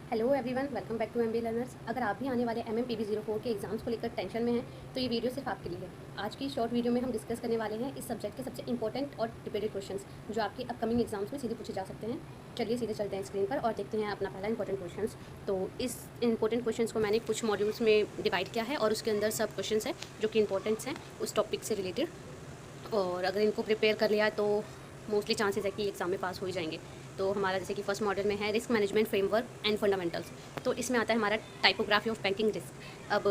Hello everyone, welcome back to MB learners. अगर आप भी आने वाले MMPB04 के एग्जाम्स को लेकर टेंशन में हैं तो ये वीडियो सिर्फ आपके लिए है। आज की शॉर्ट वीडियो में हम डिस्कस करने वाले हैं इस सब्जेक्ट के सबसे इंपॉर्टेंट और रिपीटेड क्वेश्चंस जो आपके अपकमिंग एग्जाम्स में सीधे पूछे जा सकते हैं। चलिए सीधे चलते हैं स्क्रीन पर और देखते हैं अपना पहला इंपॉर्टेंट क्वेश्चन। तो इस इंपॉर्टेंट क्वेश्चन को मैंने कुछ मॉड्यूल्स में डिवाइड किया है और उसके अंदर सब क्वेश्चन हैं जो कि इंपॉर्टेंट्स हैं उस टॉपिक से रिलेटेड, और अगर इनको प्रिपेयर कर लिया तो मोस्टली चांसेस है कि एग्ज़ाम में पास हो ही जाएंगे। तो हमारा जैसे कि फर्स्ट मॉडल में है risk management framework and fundamentals, तो इसमें आता है हमारा टाइपोग्राफी ऑफ बैंकिंग रिस्क। अब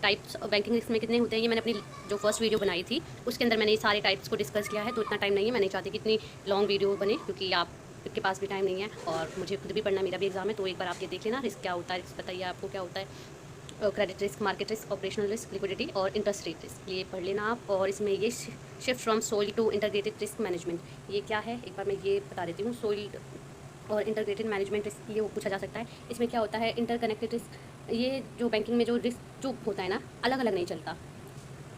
टाइप्स ऑफ बैंकिंग रिस्क में कितने होते हैं ये मैंने अपनी जो फर्स्ट वीडियो बनाई थी उसके अंदर मैंने ये सारे टाइप्स को डिस्कस किया है, तो इतना टाइम नहीं है, मैं नहीं चाहती कि इतनी लॉन्ग वीडियो बने क्योंकि आपके पास भी टाइम नहीं है और मुझे खुद भी पढ़ना, मेरा भी एग्जाम है। तो एक बार आप ये देख लेना रिस्क क्या होता है, रिस्क बताइए आपको क्या होता है, credit risk, market risk, operational risk, liquidity और इंटरेस्ट रेट रिस्क, ये पढ़ लेना आप। और इसमें ये shift from sold to integrated risk management, ये क्या है एक बार मैं ये बता देती हूँ। सोल्ड और इंटीग्रेटेड मैनेजमेंट रिस्क ये वो पूछा जा सकता है। इसमें क्या होता है इंटरकनेक्टेड रिस्क, ये जो बैंकिंग में जो रिस्क जो होता है ना अलग अलग नहीं चलता,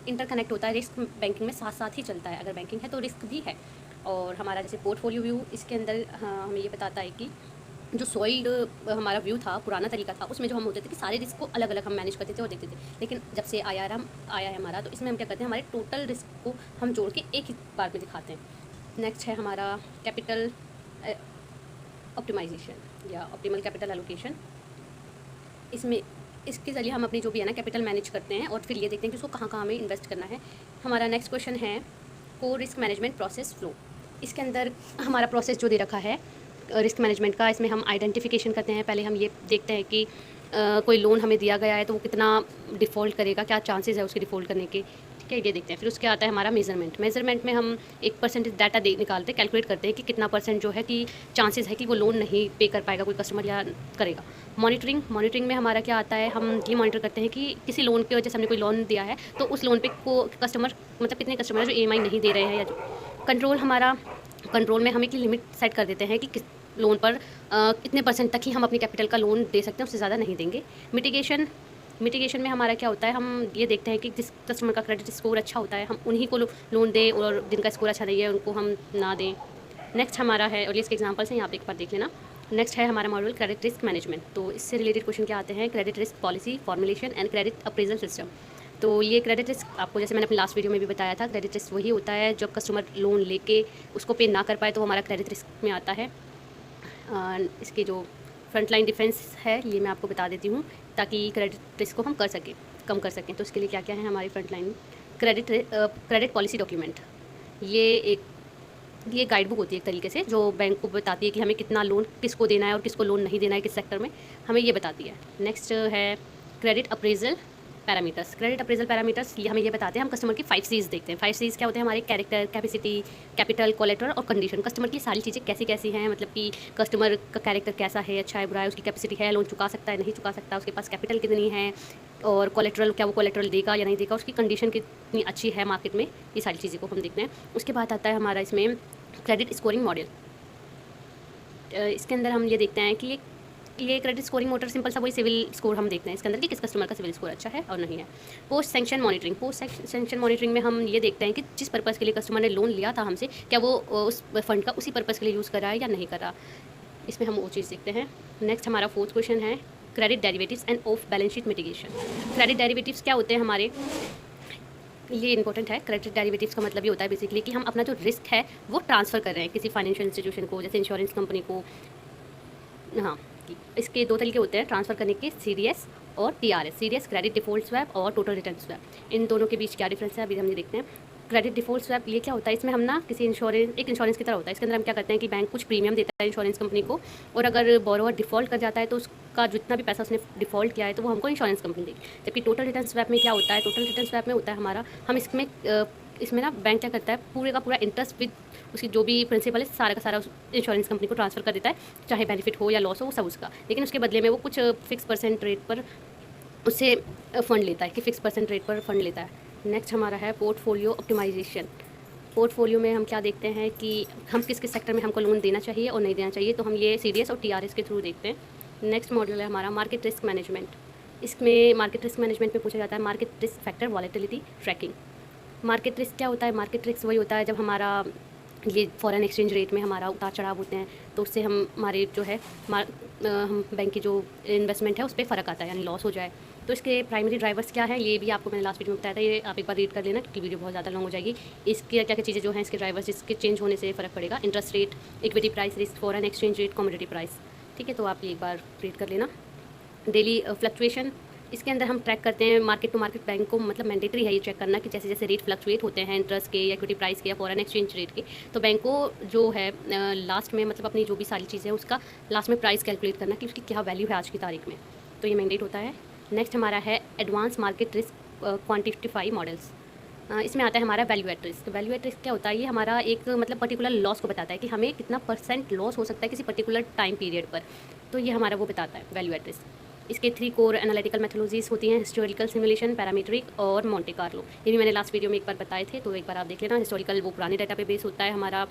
इंटरकनेक्ट होता है। रिस्क बैंकिंग में साथ साथ ही चलता है, अगर बैंकिंग है तो रिस्क भी है। और हमारा जैसे पोर्टफोलियो व्यू, इसके अंदर हमें ये बताता है कि जो सॉइल्ड हमारा व्यू था, पुराना तरीका था, उसमें जो हम होते थे कि सारे रिस्क को अलग अलग हम मैनेज करते थे और देखते थे। लेकिन जब से IRM आया है हमारा, तो इसमें हम क्या करते हैं, हमारे टोटल रिस्क को हम जोड़ के एक ही बार में दिखाते हैं। नेक्स्ट है हमारा कैपिटल ऑप्टिमाइजेशन या ऑप्टिमल कैपिटल एलोकेशन। इसमें इसके ज़रिए हम अपनी जो भी है ना कैपिटल मैनेज करते हैं और फिर ये देखते हैं कि उसको कहाँ कहाँ हमें इन्वेस्ट करना है। हमारा नेक्स्ट क्वेश्चन है core risk management process flow. इसके अंदर हमारा प्रोसेस जो दे रखा है रिस्क मैनेजमेंट का, इसमें हम आइडेंटिफिकेशन करते हैं। पहले हम ये देखते हैं कि कोई लोन हमें दिया गया है तो वो कितना डिफ़ॉल्ट करेगा, क्या चांसेस है उसके डिफ़ॉल्ट करने के, ठीक है, ये देखते हैं। फिर उसके आता है हमारा मेजरमेंट में हम एक परसेंटेज डाटा निकालते हैं, कैलकुलेट करते हैं कि कितना परसेंट जो है कि चांसेस है कि वो लोन नहीं पे कर पाएगा कोई कस्टमर या करेगा। मॉनिटरिंग में हमारा क्या आता है, हम ये मॉनिटर करते हैं कि किसी लोन की वजह से हमने कोई लोन दिया है तो उस लोन पे को कस्टमर मतलब कितने कस्टमर है जो EMI नहीं दे रहे हैं या जो। कंट्रोल में हम एक लिमिट सेट कर देते हैं कि किस लोन पर इतने परसेंट तक ही हम अपनी कैपिटल का लोन दे सकते हैं, उससे ज़्यादा नहीं देंगे। मिटिगेशन में हमारा क्या होता है, हम ये देखते हैं कि जिस कस्टमर का क्रेडिट स्कोर अच्छा होता है हम उन्हीं को लोन दें और जिनका स्कोर अच्छा नहीं है उनको हम ना दें। नेक्स्ट हमारा है, और ये इसके एग्जाम्पल्स हैं, आप एक बार देख लेना। नेक्स्ट है हमारा मॉडल क्रेडिट रिस्क मैनेजमेंट, तो इससे रिलेटेड क्वेश्चन क्या आते हैं, credit risk policy formulation and credit appraisal system. तो ये क्रेडिट रिस्क आपको जैसे मैंने अपनी लास्ट वीडियो में भी बताया था, क्रेडिट रिस्क वही होता है जब कस्टमर लोन लेके उसको पे ना कर पाए तो हमारा क्रेडिट रिस्क में आता है। इसके जो फ्रंट लाइन डिफेंस है ये मैं आपको बता देती हूँ ताकि क्रेडिट रिस्क को हम कम कर सकें। तो इसके लिए क्या क्या है हमारी front line, credit policy document, ये गाइड बुक होती है एक तरीके से जो बैंक को बताती है कि हमें कितना लोन किसको देना है और किसको लोन नहीं देना है, किस सेक्टर में, हमें ये बताती है। नेक्स्ट है क्रेडिट अप्रेजल पैरामीटर्स, ये हमें ये बताते हैं, हम कस्टमर की 5 C's देखते हैं। 5 C's क्या होते हैं हमारे, कैरेक्टर, कैपेसिटी, कैपिटल, कोलेटरल और कंडीशन। कस्टमर की सारी चीज़ें कैसी कैसी हैं, मतलब कि कस्टमर का कैरेक्टर कैसा है, अच्छा है बुरा है, उसकी कैपेसिटी है, लोन चुका सकता है नहीं चुका सकता, उसके पास कैपिटल कितनी है, और कोलेटरल क्या वो कोलेटरल देगा या नहीं देगा, उसकी कंडीशन कितनी अच्छी है मार्केट में, ये सारी चीज़ें को हम देखते हैं। उसके बाद आता है हमारा इसमें क्रेडिट स्कोरिंग मॉडल। इसके अंदर हम ये देखते हैं कि ये क्रेडिट स्कोरिंग मोटर सिंपल सा वही सिविल स्कोर हम देखते हैं इसके अंदर कि किस कस्टमर का सिविल स्कोर अच्छा है और नहीं है। पोस्ट सैंक्शन मॉनिटरिंग में हम ये देखते हैं कि जिस पर्पज़ के लिए कस्टमर ने लोन लिया था हमसे, क्या वो उस फंड का उसी पर्पज़ के लिए यूज़ कर रहा है या नहीं कर रहा, इसमें हम वो चीज़ देखते हैं। नेक्स्ट हमारा 4th क्वेश्चन है credit derivatives end of balance sheet mitigation. Credit derivatives क्या होते हैं हमारे, ये इंपॉर्टेंट है। क्रेडिट डेरिवेटिव्स का मतलब ये होता है बेसिकली कि हम अपना जो रिस्क है वो ट्रांसफ़र कर रहे हैं किसी फाइनेंशियल इंस्टीट्यूशन को, जैसे इंश्योरेंस कंपनी को। हाँ, इसके 2 तरीके होते हैं ट्रांसफ़र करने के, CDS और TRS। CDS credit default swap और टोटल रिटर्न स्वैप, इन दोनों के बीच क्या डिफरेंस है अभी हम ये देखते हैं। क्रेडिट डिफ़ॉल्ट स्वैप ये क्या होता है, इसमें हम ना किसी एक इंश्योरेंस की तरह होता है। इसके अंदर हम क्या करते हैं कि बैंक कुछ प्रीमियम देता है इंश्योरेंस कंपनी को, और अगर बोरोवर डिफ़ॉल्ट कर जाता है तो उसका जितना भी पैसा उसने डिफ़ॉल्ट किया है तो वो हमको इंश्योरेंस कंपनी देगी। जबकि टोटल रिटर्न स्वैप में क्या होता है, टोटल रिटर्न स्वैप में होता है हमारा, हम इसमें ना बैंक क्या करता है, पूरे का पूरा इंटरेस्ट विद उसकी जो भी प्रिंसिपल है सारा का सारा इंश्योरेंस कंपनी को ट्रांसफ़र कर देता है, चाहे बेनिफिट हो या लॉस हो वो सब उसका, लेकिन उसके बदले में वो कुछ फिक्स परसेंट रेट पर उससे फ़ंड लेता है, कि फिक्स परसेंट रेट पर फंड लेता है। नेक्स्ट हमारा है पोर्टफोलियो ऑप्टिमाइजेशन। पोर्टफोलियो में हम क्या देखते हैं कि हम किस किस सेक्टर में हमको लोन देना चाहिए और नहीं देना चाहिए, तो हम ये CDS और TRS के थ्रू देखते हैं। नेक्स्ट मॉडल है हमारा मार्केट रिस्क मैनेजमेंट। इसमें मार्केट रिस्क मैनेजमेंट में पूछा जाता है market risk factor volatility tracking. Market risk क्या होता है, मार्केट रिस्क वही होता है जब हमारा ये फॉरेन एक्सचेंज रेट में हमारा उतार चढ़ाव होते हैं, तो उससे हम हमारे जो है हम बैंक की जो इन्वेस्टमेंट है उस पर फ़र्क आता है, यानी लॉस हो जाए। तो इसके प्राइमरी ड्राइवर्स क्या हैं, ये भी आपको मैंने लास्ट वीडियो में बताया था, ये आप एक बार रीड कर लेना क्योंकि वीडियो बहुत ज़्यादा लॉन्ग हो जाएगी। इसकी क्या क्या चीज़ें जो हैं इसके ड्राइवर्स जिसके चेंज होने से फ़र्क पड़ेगा, interest rate, equity price, risk, foreign exchange rate, commodity price. ठीक है, तो आप ये एक बार रीड कर लेना। डेली फ्लक्चुएशन, इसके अंदर हम ट्रैक करते हैं मार्केट टू मार्केट। बैंक को मतलब मैंडेटरी है ये चेक करना कि जैसे जैसे रेट फ्लक्चुएट होते हैं इंटरेस्ट के या इक्विटी प्राइस के या फॉरेन एक्सचेंज रेट के, तो बैंक को जो है लास्ट में मतलब अपनी जो भी सारी चीज़ें हैं उसका लास्ट में प्राइस कैलकुलेट करना कि उसकी क्या वैल्यू है आज की तारीख में। तो ये मैंडेट होता है। नेक्स्ट हमारा है advance market risk quantify models. इसमें आता है हमारा value at risk. Value at risk क्या होता है, ये हमारा एक मतलब पर्टिकुलर लॉस को बताता है कि हमें कितना % लॉस हो सकता है किसी पर्टिकुलर टाइम पीरियड पर। तो ये हमारा वो बताता है वैल्यू एट रिस्क। इसके 3 कोर एनालिटिकल मेथोडोलॉजीज होती हैं, हिस्टोरिकल सिमुलेशन, पैरामीट्रिक और मोंटे कार्लो। ये भी मैंने लास्ट वीडियो में एक बार बताए थे, तो एक बार आप देख लेना। हिस्टोरिकल वो पुराने डाटा पे बेस होता है हमारा,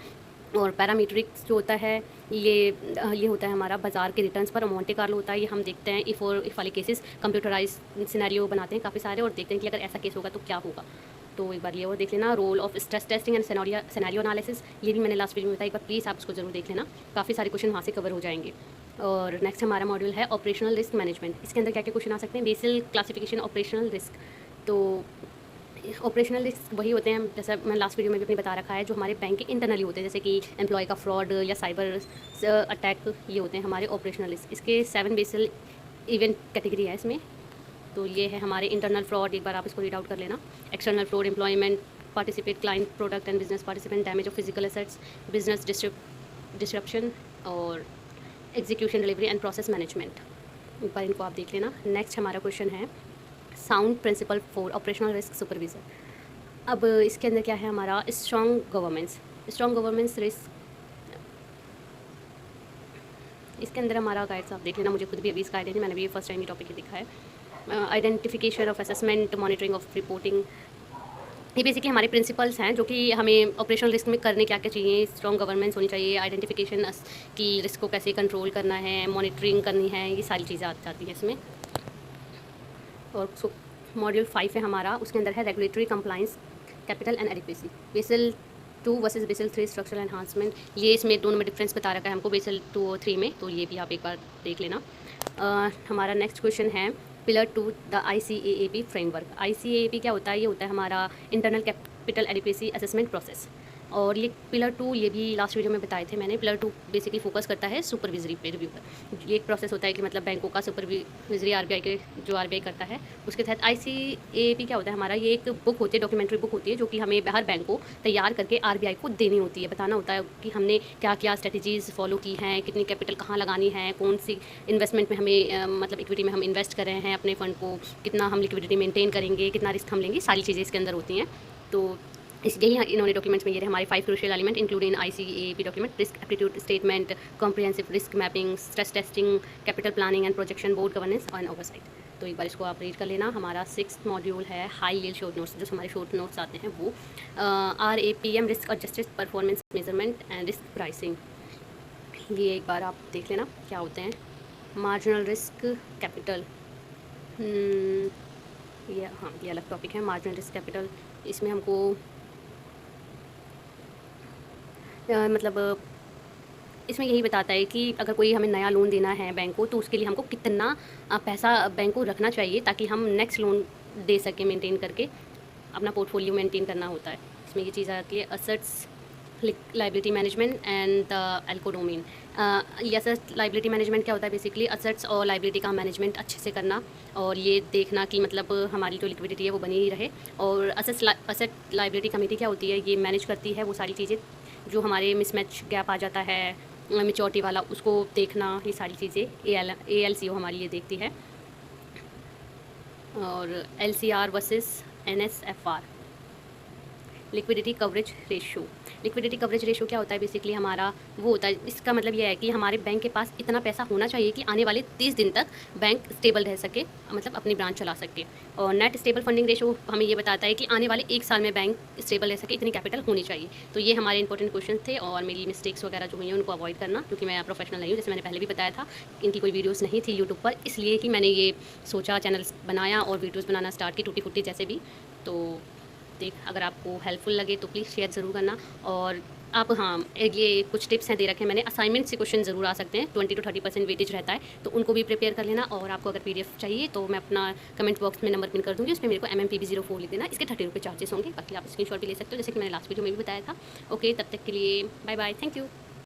और पैरामीट्रिक्स जो होता है ये होता है हमारा बाजार के रिटर्न्स पर, और मोंटे कार्लो होता है ये हम देखते हैं इफ़ वाले केसेस कंप्यूटराइज सिनेरियो बनाते हैं काफ़ी सारे और देखते हैं कि अगर ऐसा केस होगा तो क्या होगा। तो एक बार ये और देख लेना। Role of stress testing and scenario analysis, ये भी मैंने लास्ट वीडियो में बताया, एक बार प्लीज़ आप उसको जरूर देख लेना, काफ़ी सारे क्वेश्चन वहाँ से कवर हो जाएंगे। और नेक्स्ट हमारा मॉड्यूल है ऑपरेशनल रिस्क मैनेजमेंट। इसके अंदर क्या क्या क्वेश्चन आ सकते हैं, बेसिल क्लासिफिकेशन ऑपरेशनल रिस्क। तो ऑपरेशनल रिस्क वही होते हैं जैसा मैं लास्ट वीडियो में भी अपने बता रखा है, जो हमारे बैंक के इंटरनली होते हैं, जैसे कि एम्प्लॉय का फ्रॉड या साइबर अटैक, ये होते हैं हमारे ऑपरेशनल रिस्क। इसके 7 बेसिल इवेंट कैटेगरी है इसमें। तो ये है हमारे इंटरनल फ्रॉड, एक बार आप इसको रीड आउट कर लेना। External fraud, employment participate, client product and business participant, damage of physical assets, business disruption, और execution, delivery and process management. एक बार इनको आप देख लेना। नेक्स्ट हमारा क्वेश्चन है sound principle for operational risk supervision. अब इसके अंदर क्या है हमारा strong governance. Strong governance risk, इसके अंदर हमारा गाइड्स आप देख लेना, मुझे खुद भी अभी इसका आइडिया नहीं, मैंने भी फर्स्ट टाइम ये टॉपिक ही देखा है। Identification of assessment, monitoring of reporting, ये बेसिकली हमारे प्रिंसिपल्स हैं जो कि हमें ऑपरेशनल रिस्क में करने क्या क्या चाहिए। स्ट्रॉन्ग गवर्नेंस होनी चाहिए, आइडेंटिफिकेशन की रिस्क को कैसे कंट्रोल करना है, मॉनिटरिंग करनी है, ये सारी चीज़ें आ जाती हैं इसमें। और मॉड्यूल 5 है हमारा, उसके अंदर है regulatory compliance, capital and adequacy. Basel 2 versus Basel 3 structural enhancement, ये इसमें दोनों में डिफरेंस बता रखा है हमको बेसल 2 और 3 में, तो ये भी आप एक बार देख लेना। हमारा नेक्स्ट क्वेश्चन है pillar 2 the ICAAP framework. ICAAP क्या होता है, ये होता है हमारा internal capital adequacy assessment process. और ये पिलर 2 ये भी लास्ट वीडियो में बताए थे मैंने। पिलर 2 बेसिकली फोकस करता है सुपरविजरी पे, रिव्यू पर। ये एक प्रोसेस होता है कि मतलब बैंकों का सुपरविजरी RBI के जो RBI करता है उसके तहत। ICAAP क्या होता है हमारा, ये एक बुक होती है, डॉक्यूमेंट्री बुक होती है, जो कि हमें हर बैंक को तैयार करके RBI को देनी होती है। बताना होता है कि हमने क्या क्या स्ट्रेटजीज़ फॉलो की हैं, कितनी कैपिटल कहाँ लगानी है, कौन सी इन्वेस्टमेंट में हमें मतलब इक्विटी में हम इन्वेस्ट कर रहे हैं अपने फंड को, कितना हम लिक्विडिटी मेंटेन करेंगे, कितना रिस्क हम लेंगे, सारी चीज़ें इसके अंदर होती हैं। तो यही इन्होंने डॉक्यूमेंट्स में ये हमारे 5 crucial element including ICAAP document, risk aptitude statement, comprehensive risk mapping, stress testing, capital planning and projection, board governance and oversight. तो एक बार इसको आप रीड कर लेना। हमारा 6th मॉड्यूल है हाई यील्ड शॉर्ट नोट्स, जो हमारे शॉर्ट नोट्स आते हैं वो RAPM, risk adjusted performance measurement and risk pricing. ये एक बार आप देख लेना क्या होते हैं। मार्जिनल रिस्क कैपिटल, ये हाँ ये अलग टॉपिक है। मार्जिनल रिस्क कैपिटल, इसमें हमको मतलब इसमें यही बताता है कि अगर कोई हमें नया लोन देना है बैंक को, तो उसके लिए हमको कितना पैसा बैंक को रखना चाहिए ताकि हम नेक्स्ट लोन दे सकें, मेंटेन करके अपना पोर्टफोलियो मेंटेन करना होता है। इसमें ये चीज़ आती है assets liability management and the ALCO domain. ये असेट लाइबिलिटी मैनेजमेंट क्या होता है, बेसिकली असेट्स और लाइबिलिटी का मैनेजमेंट अच्छे से करना, और ये देखना कि मतलब हमारी जो लिक्विडिटी है वो बनी रहे। और असेट लाइबिलिटी कमेटी क्या होती है, ये मैनेज करती है वो सारी चीज़ें जो हमारे मिसमैच गैप आ जाता है मेच्योरिटी वाला, उसको देखना, ये सारी चीज़ें ALCO हमारी ये देखती है। और LCR versus NSFR, liquidity coverage ratio. Liquidity coverage ratio क्या होता है, बेसिकली हमारा वो होता है, इसका मतलब ये है कि हमारे बैंक के पास इतना पैसा होना चाहिए कि आने वाले 30 दिन तक बैंक स्टेबल रह सके, मतलब अपनी ब्रांच चला सके। और नेट स्टेबल फंडिंग रेशो हमें ये बताता है कि आने वाले 1 साल में बैंक स्टेबल रह सके, इतनी कैपिटल होनी चाहिए। तो ये हमारे इंपॉर्टेंट क्वेश्चन थे, और मेरी मिस्टेक्स वगैरह जो हुई हैं उनको अवॉइड करना, क्योंकि मैं प्रोफेशनल नहीं हूँ, जैसे मैंने पहले भी बताया था। इनकी कोई वीडियोज़ नहीं थी यूट्यूब पर, इसलिए कि मैंने ये सोचा चैनल बनाया और वीडियोज़ बनाना स्टार्ट की, टूटी फूटी जैसे भी। तो अगर आपको हेल्पफुल लगे तो प्लीज़ शेयर ज़रूर करना, और आप हाँ, ये कुछ टिप्स हैं दे रखे हैं मैंने। असाइनमेंट से क्वेश्चन ज़रूर आ सकते हैं, 20 to 30% वेटेज रहता है, तो उनको भी प्रिपेयर कर लेना। और आपको अगर पीडीएफ चाहिए तो मैं अपना कमेंट बॉक्स में नंबर पिन कर दूँगी, उसमें मेरे को MMPB04 लिख देना। इसके 30 रुपये चार्जेस होंगे, बाकी आप स्क्रीनशॉट भी ले सकते हो, जैसे कि मैंने लास्ट वीडियो में भी बताया था। ओके, तब तक के लिए बाय बाय, थैंक यू।